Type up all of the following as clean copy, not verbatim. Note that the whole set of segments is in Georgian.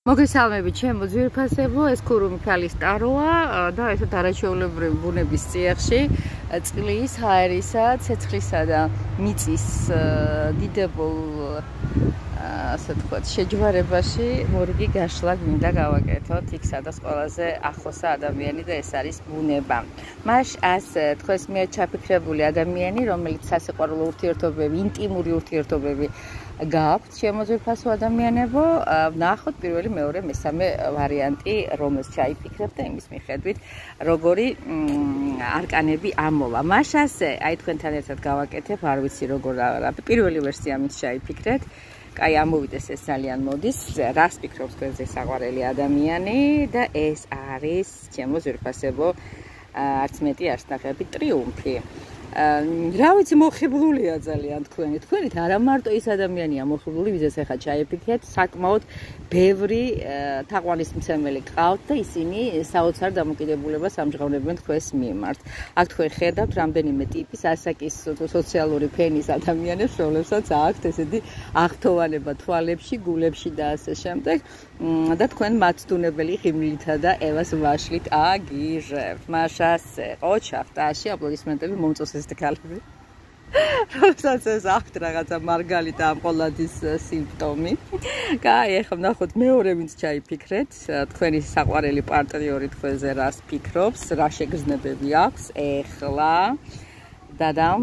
მოგესალმებით ჩემო ძვირფასებო, ეს ქურუმი ქალის ტაროა და ესეთ არაჩვეულებრივი ბუნების წიაღში წყლის, ჰაერისა, ცეცხლისა და მიწის დიდებულ ასე თქვათ შეჯვარებაში მორიგი გაშლა გვინდა გავაკეთოთ იქ სადაც ყველაზე ახლოსა ადამიანი და ეს არის ბუნება. მას ასე თქვენს მიერ ჩაფიქრებული ადამიანი, რომელიც სასიყვარულო ურთიერთობები, ინტიმური ურთიერთობები გააქვთ შემოძვირფასო ადამიანებო, ნახოთ პირველი, მეორე, მესამე ვარიანტი, რომელს ჩაიფიქრებთ და იმის მიხედვით როგორი არკანები ამოვა. მას ასე, აი თქვენთან ერთად გავაკეთებ, არ ვიცი როგორ პირველი ვერსია მის ჩაიფიქრეთ. Კაი ამოვიდეს ეს ძალიან მოდის, რას ფიქრობს თქვენზე საყვარელი ადამიანი და ეს არის ჩემო ძვირფასებო, არც მეტი არც ნახევარი ტრიუმფი. რა ვიცი მოხიბლულია ძალიან თქვენით არა მარტო ის ადამიანია მოხიბლული, ვისაც ახლა ჩაიფიქრეთ, საკმაოდ ბევრი თაყვანისმცემელი ყავთ და ისინი საოცარ დამოკიდებულებას ამჟღავნებენ თქვენს მიმართ. აქ თქვენ ხედავთ რამდენიმე ტიპის ასაკის სოციალური ფენის ადამიანებს, რომლებსაც აქვთ ესეთი აღთოვანება თვალებში, გულებში და ასე შემდეგ და თქვენ მათდუნებელი ღიმლითა და ევას ვაშლით აგირებთ. მას ასე ოჩახტაში აპლოდისმენტები მომწოს ეს თქალები. რომელსაც ეს აქვთ რაღაცა მარგალიტა ამ ყოლადის სიმპტომი. კაი, ახლა ნახოთ მეორე ვინც ჩაიფიქრეთ, თქვენი საყვარელი პარტნიორი თქვენზე რას ფიქრობს, რა შეგრძნებები აქვს ეხლა. დადამ.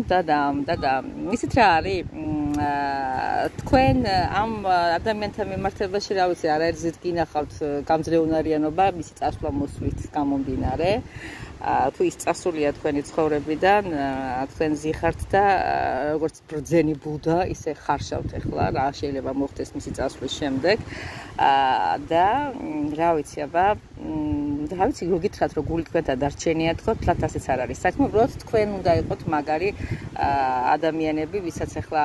ისეთ რა არის? თქვენ ამ ადამიანთან მიმართებაში რა ვიცი, არაერთზეც გინახავთ გამძლეუნარიანობა მისი წასვლა მოსვლით გამომდინარე. თუ ის წასულია თქვენი ცხოვრებიდან, თქვენ ზიხართ და როგორც ბრძენი ბუდა, ისე ხარშავთ ახლა, რა შეიძლება მოხდეს მისი წასვლის შემდეგ. და რა ვიცი, აბა, რა ვიცი, რო გითხრათ, რომ გული თქვენთან დარჩენია თქო, თლათ ასეც არ არის საქმე, უბრალოდ თქვენ უნდა იყოთ მაგარი ადამიანები, ვისაც ახლა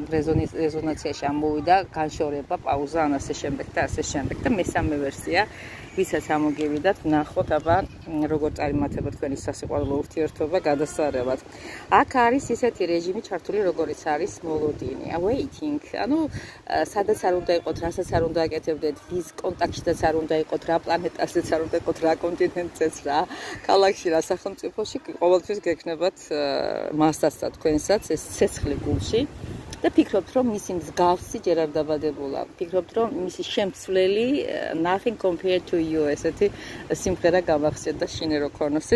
რეზონაციაში ამოვიდა განშორება, პაუზა, ან ასე შემდეგ და ასე შემდეგ. და მესამე ვერსია, ვისაც ამოგივიდათ, ნახოთ, აბა, როგორ წარიმართება თქვენი სასიყვარულო ურთიერთობა გადასარევად. აქ არის ისეთი რეჟიმი ჩართული, როგორიც არის მოლოდინი, waiting. ანუ სადაც არ უნდა იყოთ, რასაც არ უნდა აკეთებდეთ, ვის კონტაქტშიც არ უნდა იყოთ, რა პლანეტაშიც არ უნდა იყოთ, რა კონტინენტზეც, რა ქალაქში, რა სახელმწიფოში, ყოველთვის გექნებათ მასაც და თქვენსაც ეს ცეცხლი გულში. და ფიქრობთ, რომ მისი მსგავსი ჯერ არ დაბადებულა. ფიქრობთ, რომ მისი შემცვლელი nothing compared to you ესეთი სიმღერა გამახსენდა და შინერო ქონოსი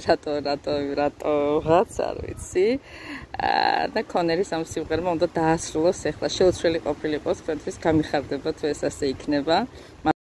რატოღაც არ ვიცი. და კონერის ამ სიმღერმა უნდა დაასრულოს ახლა. შეუცვლელი ყოფილიყოს თქვენთვის გამიხარდება თუ ეს ასე იქნება.